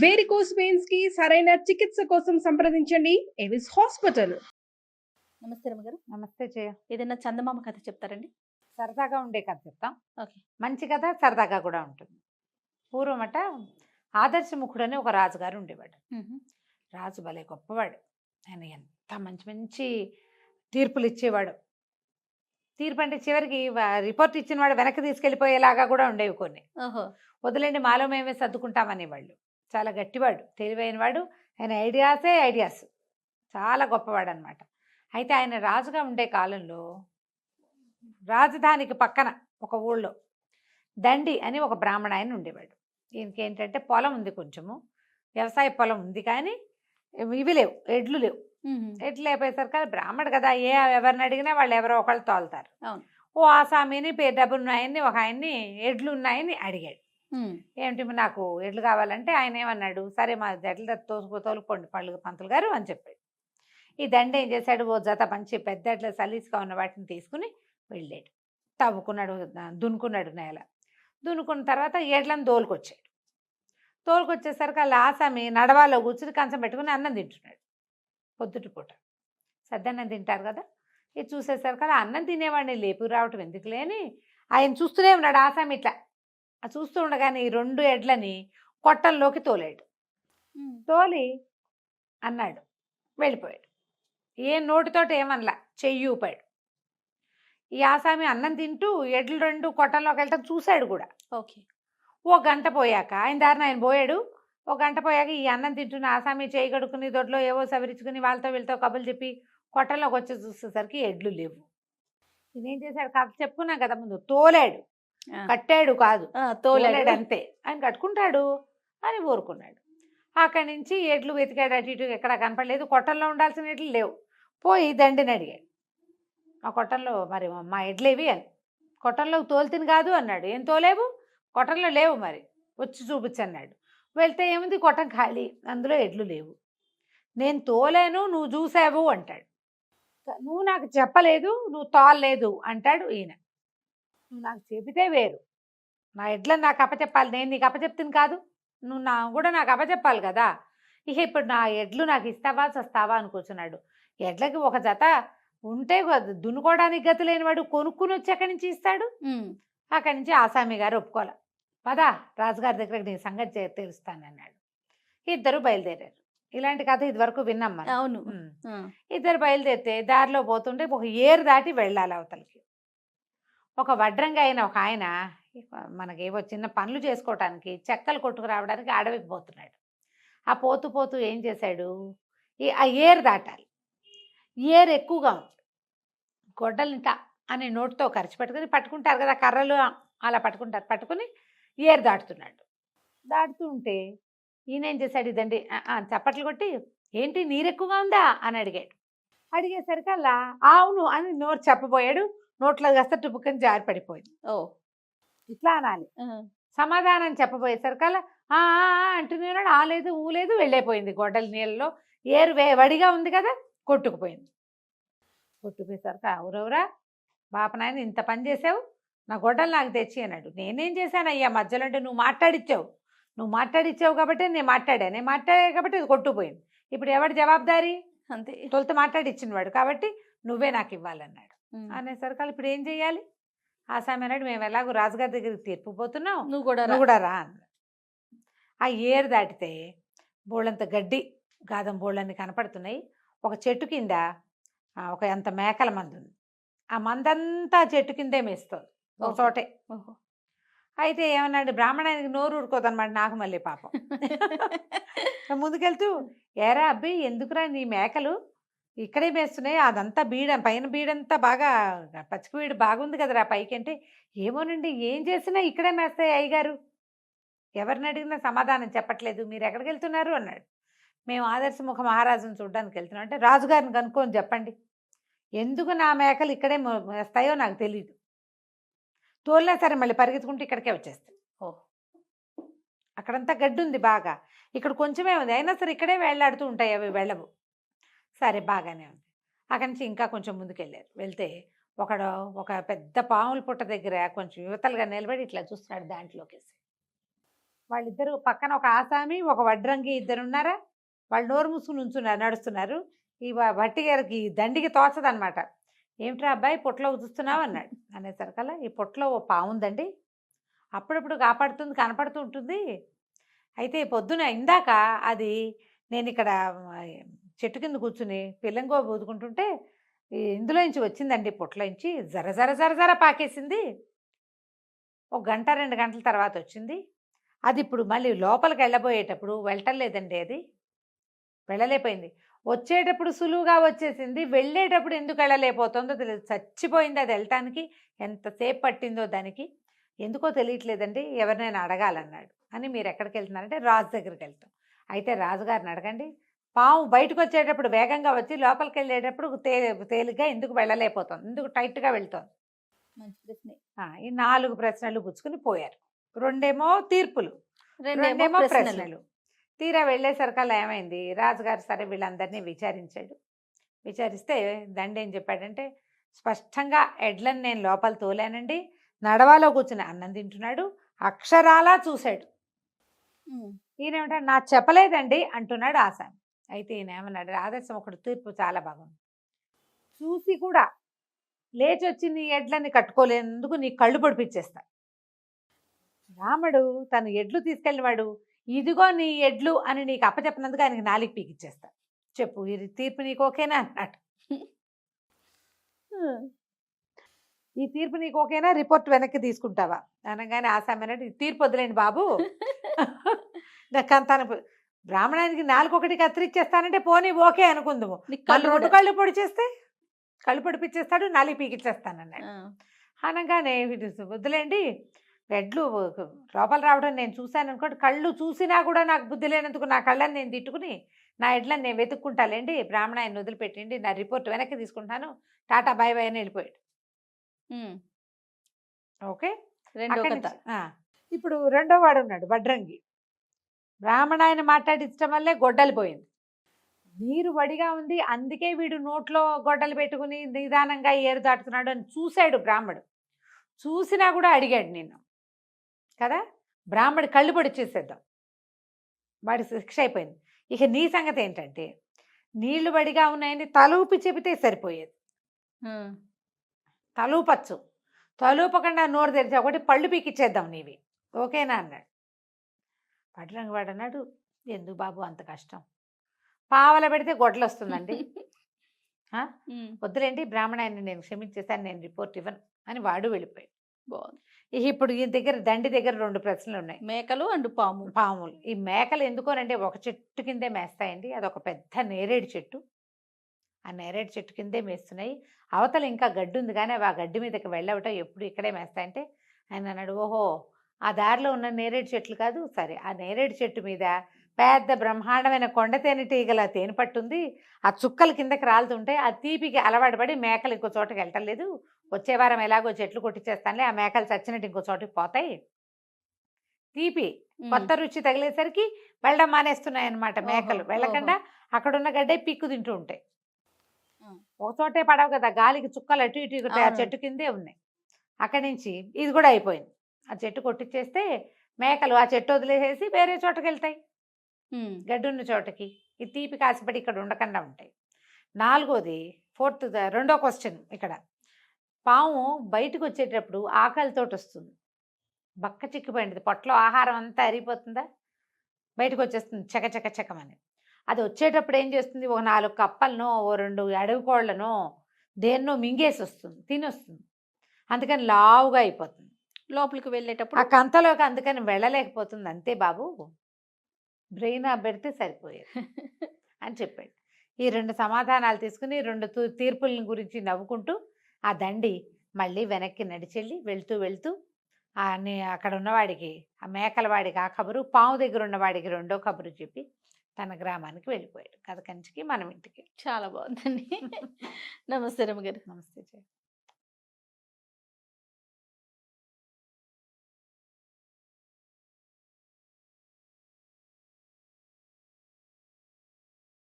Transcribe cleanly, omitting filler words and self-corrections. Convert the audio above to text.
Varicose veins కి సరైన చికిత్స కోసం సంప్రదించండి ఎవిస్ హాస్పిటల్. నమస్తే రమ్మగారు. నమస్తే జయ. ఏదైనా చందమామ కథ చెప్తారండి? సరదాగా ఉండే కథ చెప్తాం. ఓకే. మంచి కథ, సరదాగా కూడా ఉంటుంది. పూర్వమట ఆదర్శముఖుడు అని ఒక రాజుగారు ఉండేవాడు. రాజు భలే గొప్పవాడు. ఆయన ఎంత మంచి మంచి తీర్పులు ఇచ్చేవాడు. తీర్పు అంటే చివరికి రిపోర్ట్ ఇచ్చిన వాడు వెనక్కి తీసుకెళ్ళిపోయేలాగా కూడా ఉండేవి కొన్ని. ఓహో. వదిలేండి మాలో మేమే సర్దుకుంటామనేవాళ్ళు. చాలా గట్టివాడు, తెలివైన వాడు. ఆయన ఐడియాస్ చాలా గొప్పవాడు అనమాట. అయితే ఆయన రాజుగా ఉండే కాలంలో రాజధానికి పక్కన ఒక ఊళ్ళో దండి అని ఒక బ్రాహ్మణ ఆయన ఉండేవాడు. ఈయనకి ఏంటంటే పొలం ఉంది, కొంచెము వ్యవసాయ పొలం ఉంది, కానీ ఇవి లేవు, ఎడ్లు లేవు. ఎడ్లు లేకపోయేసరికి బ్రాహ్మడు కదా, ఎవరిని అడిగినా వాళ్ళు ఎవరో ఒకళ్ళు తోలుతారు. ఓ ఆసామిని డబ్బులు ఉన్నాయని ఒక ఆయన్ని ఎడ్లు ఉన్నాయని అడిగాడు. ఏమిటి నాకు ఎడ్లు కావాలంటే ఆయన ఏమన్నాడు, సరే మా ఎడ్ల తోలుకోండి పంతులు గారు అని చెప్పాడు. ఈ దండ ఏం చేశాడు, ఓ జత మంచి పెద్ద ఎడ్ల సలీసుగా ఉన్న వాటిని తీసుకుని వెళ్ళాడు. తవ్వుకున్నాడు, దున్నుకున్నాడు నేల. దున్నుకున్న తర్వాత ఎడ్లను తోలుకొచ్చేసరికి వాళ్ళ ఆసామి నడవాలో కూర్చుని కంచం పెట్టుకుని అన్నం తింటున్నాడు. పొద్దుటి పూట సద్దన్నం తింటారు కదా. ఇది చూసేసరికి అలా అన్నం తినేవాడిని లేపు రావటం ఎందుకు లేని ఆయన చూస్తూనే ఉన్నాడు. ఆసామి ఇట్లా చూస్తూ ఉండగానే ఈ 2 ఎడ్లని కొట్టంలోకి తోలాడు. తోలి అన్నాడు, వెళ్ళిపోయాడు. ఏ నోటితోటి ఏమనలా, చెయ్యి ఊపాడు. ఈ ఆసామి అన్నం తింటూ ఎడ్లు 2 కొట్టంలోకి వెళ్ళటం చూశాడు కూడా. ఓకే. ఓ గంట పోయాక ఆయన దారిన ఆయన పోయాడు. ఓ గంట పోయాక ఈ అన్నం తింటున్న ఆసామి చేయి కడుక్కుని దొడ్లో ఏవో సవరించుకుని వీళ్ళతో కబుర్లు చెప్పి కొట్టంలోకి వచ్చి చూసేసరికి ఎడ్లు లేవు. ఈయనేం చేశాడు, కథ చెప్పుకున్నా కదా ముందు, తోలాడు, కట్టాడు కాదు, తోలాడు అంతే. ఆయన కట్టుకుంటాడు అని ఊరుకున్నాడు. అక్కడి నుంచి ఎడ్లు వెతికాడు, అటు ఇటు ఎక్కడ కనపడలేదు. కొట్టంలో ఉండాల్సిన ఎడ్లు లేవు. పోయి దండిని అడిగాడు, ఆ కొట్టంలో మరి మా ఎడ్లేవి అని. కొట్టంలో తోలుతిని కాదు అన్నాడు. ఏం తోలేవు, కొట్టంలో లేవు, మరి వచ్చి చూపించన్నాడు. వెళ్తే ఏముంది, కొట్టం ఖాళీ, అందులో ఎడ్లు లేవు. నేను తోలేను, నువ్వు చూసావు అంటాడు. నువ్వు నాకు చెప్పలేదు, నువ్వు తోలలేదు అంటాడు ఈయన. నువ్వు నాకు చెబితే వేరు, నా ఎడ్లను నాకు అప్పచెప్పాలి, నేను నీకు అప్పచెప్తుంది కాదు, నువ్వు కూడా నాకు అప్పచెప్పాలి కదా. ఇక ఇప్పుడు నా ఎడ్లు నాకు ఇస్తావా చస్తావా అని కూర్చున్నాడు. ఎడ్లకి ఒక జత ఉంటే దున్నుకోవడానికి గతి లేనివాడు కొనుక్కుని వచ్చి ఎక్కడి నుంచి ఇస్తాడు. అక్కడి నుంచి ఆసామి గారు ఒప్పుకోలే. పదా రాజుగారి దగ్గరకు నీ సంగతి తెలుస్తానన్నాడు. ఇద్దరు బయలుదేరారు. ఇలాంటి కథ ఇదివరకు విన్నాం మనం. అవును. ఇద్దరు బయలుదేరితే దారిలో పోతుంటే ఒక ఏరు దాటి వెళ్ళాలి అవతలకి. ఒక వడ్రంగా అయిన ఒక ఆయన మనకేవో చిన్న పనులు చేసుకోవటానికి చెక్కలు కొట్టుకు రావడానికి అడవికి పోతున్నాడు. ఆ పోతూ ఏం చేశాడు, ఆ ఏరు దాటాలి. ఏరు ఎక్కువగా ఉంది. గొడ్డలింట అని నోటితో ఖర్చు పట్టుకుంటారు కదా, కర్రలు అలా పట్టుకుని ఏరు దాటుతున్నాడు. దాటుతూ ఉంటే ఈయన ఏం చేశాడు, ఇదండి చప్పట్లు కొట్టి, ఏంటి నీరు ఎక్కువగా ఉందా అని అడిగాడు. అడిగేసరికి అలా అవును అని నోరు చెప్పబోయాడు. నోట్లో కాస్త టుపుక్కని జారి పడిపోయింది. ఓ ఇట్లా అనాలి. సమాధానం చెప్పబోయేసరికి అలా అంటున్నాడు. ఆలేదు ఊలేదు, వెళ్ళైపోయింది గొడ్డల నీళ్ళలో. ఏరు వడిగా ఉంది కదా, కొట్టుకుపోయింది. కొట్టుకుపోయేసరికి ఊరవురా బాపనాయన ఇంత పని చేసావు, నా గొడ్డలు నాకు తెచ్చి అన్నాడు. నేనేం చేశాను అయ్యా మధ్యలో అంటే, నువ్వు మాట్లాడిచ్చావు కాబట్టి నేను మాట్లాడా కాబట్టి అది కొట్టుకుపోయింది. ఇప్పుడు ఎవరి జవాబుదారీ, అంతే, తొలుత మాట్లాడిచ్చిన వాడు కాబట్టి నువ్వే నాకు ఇవ్వాలన్నాడు. అనేసరికి ఇప్పుడు ఏం చెయ్యాలి, ఆసామి అన్నాడు, మేము ఎలాగో రాజుగారి దగ్గరికి తీర్పు పోతున్నావు, నువ్వు కూడా రా అన్నాడు. ఆ ఏరు దాటితే బోళ్ళంత గడ్డి గాదం బోళ్ళని కనపడుతున్నాయి. ఒక చెట్టు కింద ఒక ఎంత మేకల మందు ఉంది. ఆ మందంతా చెట్టు కిందే మేస్తుంది ఒక చోటే. అయితే ఏమన్నాడు, బ్రాహ్మణానికి నోరు ఊరుకోదన్నమాట. నాకు మళ్ళీ పాపం ముందుకెళ్తూ, ఏరా అబ్బి ఎందుకురా నీ మేకలు ఇక్కడే మేస్తున్నాయి, అదంతా పైన బీడంతా బాగా పచ్చిక బీడు బాగుంది కదరా పైకి అంటే, ఏమోనండి ఏం చేసినా ఇక్కడే మేస్తాయి అయ్యగారు, ఎవరిని అడిగినా సమాధానం చెప్పట్లేదు, మీరు ఎక్కడికి వెళ్తున్నారు అన్నాడు. మేము ఆదర్శముఖ మహారాజును చూడడానికి వెళ్తున్నాం అంటే, రాజుగారిని కనుక్కొని చెప్పండి, ఎందుకు నా మేకలు ఇక్కడే మేస్తాయో నాకు తెలియదు, తోలినా సరే మళ్ళీ పరిగెత్తుకుంటూ ఇక్కడికే వచ్చేస్తాయి. అక్కడంతా గడ్డి ఉంది బాగా, ఇక్కడ కొంచెమే ఉంది, అయినా సరే ఇక్కడే వేళ్లాడుతూ ఉంటాయి, అవి వెళ్ళవు. సరే బాగానే ఉంది. అక్కడి నుంచి ఇంకా కొంచెం ముందుకెళ్ళారు. వెళ్తే ఒక పెద్ద పాముల పుట్ట దగ్గర కొంచెం యువతలుగా నిలబడి ఇట్లా చూస్తున్నాడు దాంట్లోకేసి. వాళ్ళిద్దరు పక్కన ఒక ఆసామి ఒక వడ్రంగి ఇద్దరు ఉన్నారా, వాళ్ళు నోరు మూసుకుని ఉంచున్నారు, నడుస్తున్నారు. ఈ భట్టి గారికి దండికి తోచదనమాట. ఏమిట్రా అబ్బాయి పొట్టలో చూస్తున్నావు అన్నాడు. అనేసరికల్లా ఈ పొట్టలో ఓ పాము ఉందండి, అప్పుడప్పుడు కాపాడుతుంది, కనపడుతూ ఉంటుంది. అయితే పొద్దున ఇందాక అది నేను ఇక్కడ చెట్టు కింద కూర్చుని పిల్లంగో ఊదుకుంటుంటే ఇందులో నుంచి వచ్చిందండి, పొట్టలోంచి జర జర జర జర పాకేసింది. ఒక గంట 2 గంటల తర్వాత వచ్చింది. అది ఇప్పుడు మళ్ళీ లోపలికి వెళ్ళబోయేటప్పుడు వెళ్ళటం లేదండి, అది వెళ్ళలేకపోయింది. వచ్చేటప్పుడు సులువుగా వచ్చేసింది, వెళ్ళేటప్పుడు ఎందుకు వెళ్ళలేకపోతుందో తెలియదు. చచ్చిపోయింది అది వెళ్ళటానికి, ఎంతసేపు పట్టిందో దానికి ఎందుకో తెలియట్లేదండి, ఎవరినైనా అడగాలన్నాడు. అని మీరు ఎక్కడికి వెళ్తున్నారంటే రాజు దగ్గరికి వెళ్తాం. అయితే రాజుగారిని అడగండి, పాము బయటకు వచ్చేటప్పుడు వేగంగా వచ్చి లోపలికి వెళ్ళేటప్పుడు తేలిగ్గా ఎందుకు వెళ్ళలేకపోతుంది, ఎందుకు టైట్గా వెళ్తుంది. మంచి ప్రశ్నే. ఈ 4 ప్రశ్నలు పుచ్చుకుని పోయారు. 2 తీర్పులు, 2 ప్రశ్నలు. తీరా వెళ్ళేసరికల్లా ఏమైంది, రాజుగారు సరే వీళ్ళందరినీ విచారించాడు. విచారిస్తే దండి ఏం చెప్పాడంటే, స్పష్టంగా ఎడ్లను నేను లోపల తోలానండి, నడవాలో కూర్చుని అన్నం తింటున్నాడు, అక్షరాలా చూశాడు. ఈయనేమంటాడు, నాకు చెప్పలేదండి అంటున్నాడు ఆసామి. అయితే ఈయన ఏమన్నాడు, ఆదర్శం ఒకటి తీర్పు చాలా బాగుంది, చూసి కూడా లేచి వచ్చి నీ ఎడ్లని కట్టుకోలేనందుకు నీ కళ్ళు పొడిపించేస్తా. రాముడు తను ఎడ్లు తీసుకెళ్ళినవాడు, ఇదిగో నీ ఎడ్లు అని నీకు అప్పచెప్పినందుకు ఆయనకి 4 పీకిచ్చేస్తా. చెప్పు ఈ తీర్పు నీకు ఓకేనా అన్నాడు. ఈ తీర్పు నీకు ఓకేనా, రిపోర్ట్ వెనక్కి తీసుకుంటావా అనగానే ఆసామి అన్నాడు, ఈ తీర్పు వదిలేండి బాబు, తను బ్రాహ్మణానికి 4 ఒకటి కత్తిరిచ్చేస్తానంటే పోనీ ఓకే అనుకుందాము, మళ్ళీ 2 కళ్ళు పొడి చేస్తే కళ్ళు పొడిపించేస్తాడు, 4 పీకిచ్చేస్తానన్నాడు. అనగానే వద్దులేండి, ఎడ్లు లోపల రావడం నేను చూశాను అనుకోండి, కళ్ళు చూసినా కూడా నాకు బుద్ధి లేనందుకు నా కళ్ళని నేను తిట్టుకుని నా ఎడ్లని నేను వెతుక్కుంటాలేండి, బ్రాహ్మణ ఆయన వదిలిపెట్టండి, నా రిపోర్ట్ వెనక్కి తీసుకుంటాను, టాటా బాయ్ బాయ్ అని వెళ్ళిపోయాడు. ఓకే, ఇప్పుడు 2వ వాడు ఉన్నాడు వడ్రంగి. బ్రాహ్మణ ఆయన మాట్లాడించడం వల్లే గొడ్డలి పోయింది. నీరు వడిగా ఉంది, అందుకే వీడు నోట్లో గొడ్డలు పెట్టుకుని నిదానంగా ఏరు దాటుతున్నాడు అని చూశాడు బ్రాహ్మడు. చూసినా కూడా అడిగాడు నిన్ను కదా, బ్రాహ్మడి కళ్ళు పొడి చేసేద్దాం, వాడి శిక్ష అయిపోయింది. ఇక నీ సంగతి ఏంటంటే, నీళ్లు వడిగా ఉన్నాయని తలూపి చెబితే సరిపోయేది, తలూపచ్చు, తలూపకుండా నోరు తెరిచి ఒకటి పళ్ళు పీకిచ్చేద్దాం నీవి, ఓకేనా అన్నాడు. వడ్రంగి వాడు అన్నాడు, ఎందుకు బాబు అంత కష్టం, పావల పెడితే గొడ్డలు వస్తుందండి, వద్దులేండి బ్రాహ్మణ ఆయన నేను క్షమించేస్తాను, నేను రిపోర్ట్ ఇవ్వను అని వాడు వెళ్ళిపోయాడు. ఇప్పుడు ఈ దగ్గర దండి దగ్గర 2 ప్రశ్నలు ఉన్నాయి, మేకలు అండ్ పాములు. ఈ మేకలు ఎందుకోనంటే ఒక చెట్టు కిందే మేస్తాయండి, అదొక పెద్ద నేరేడు చెట్టు, ఆ నేరేడు చెట్టు కిందే మేస్తున్నాయి. అవతల ఇంకా గడ్డి ఉంది కానీ అవి ఆ గడ్డి మీదకి వెళ్ళవటం ఎప్పుడు ఇక్కడే మేస్తాయంటే ఆయన అన్నాడు, ఓహో ఆ దారిలో ఉన్న నేరేడు చెట్లు కాదు, సరే ఆ నేరేడు చెట్టు మీద పెద్ద బ్రహ్మాండమైన కొండ తేనెటీగల తేనె పట్టుంది, ఆ చుక్కలు కిందకి రాలుతుంటే ఆ తీపికి అలవాటు పడి మేకలు ఇంకో చోటకి వెళ్ళటం లేదు, వచ్చే వారం ఎలాగో చెట్లు కొట్టించేస్తానులే, ఆ మేకలు చచ్చినట్టు ఇంకో చోటుకి పోతాయి, తీపి కొత్త రుచి తగిలేసరికి వెళ్ళడం మానేస్తున్నాయి అన్నమాట మేకలు. వెళ్ళకుండా అక్కడున్న గడ్డే పిక్కు తింటూ ఉంటాయి. ఒక చోటే పడవు కదా, గాలికి చుక్కలు అటు ఇటు ఎగురుతాయి, ఆ చెట్టు కిందే ఉన్నాయి. అక్కడి నుంచి ఇది కూడా అయిపోయింది, ఆ చెట్టు కొట్టించేస్తే మేకలు ఆ చెట్టు వదిలేసేసి వేరే చోటకి వెళ్తాయి, గడ్డున్న చోటకి. ఈ తీపి కాసిపడి ఇక్కడ ఉండకుండా ఉంటాయి. 4వది 2వ క్వశ్చన్, ఇక్కడ పాము బయటకు వచ్చేటప్పుడు ఆకలితో వస్తుంది, బక్క చిక్కిపోయింది, పొట్టలో ఆహారం అంతా అరిగిపోతుందా, బయటకు వచ్చేస్తుంది చకచక చకమని. అది వచ్చేటప్పుడు ఏం చేస్తుంది, ఒక 4 కప్పలనో ఓ 2 అడవి కోళ్లనో దేన్నో మింగేసి వస్తుంది, తినొస్తుంది, అందుకని లావుగా అయిపోతుంది లోపలికి వెళ్ళేటప్పుడు ఆ కంతలోకి, అందుకని వెళ్ళలేకపోతుంది. అంతే బాబు, బ్రెయిన్ పెడితే సరిపోయేది అని చెప్పాడు. ఈ 2 సమాధానాలు తీసుకుని 2 తీర్పుల గురించి నవ్వుకుంటూ ఆ దండి మళ్ళీ వెనక్కి నడిచెళ్ళి వెళ్తూ అక్కడ ఉన్నవాడికి, ఆ మేకల వాడికి ఆ కబురు, పాము దగ్గర ఉన్నవాడికి 2వ కబురు చెప్పి తన గ్రామానికి వెళ్ళిపోయాడు. కథ కంచికి మనం ఇంటికి. చాలా బాగుందండి. నమస్తే రమ్మగారు. నమస్తే.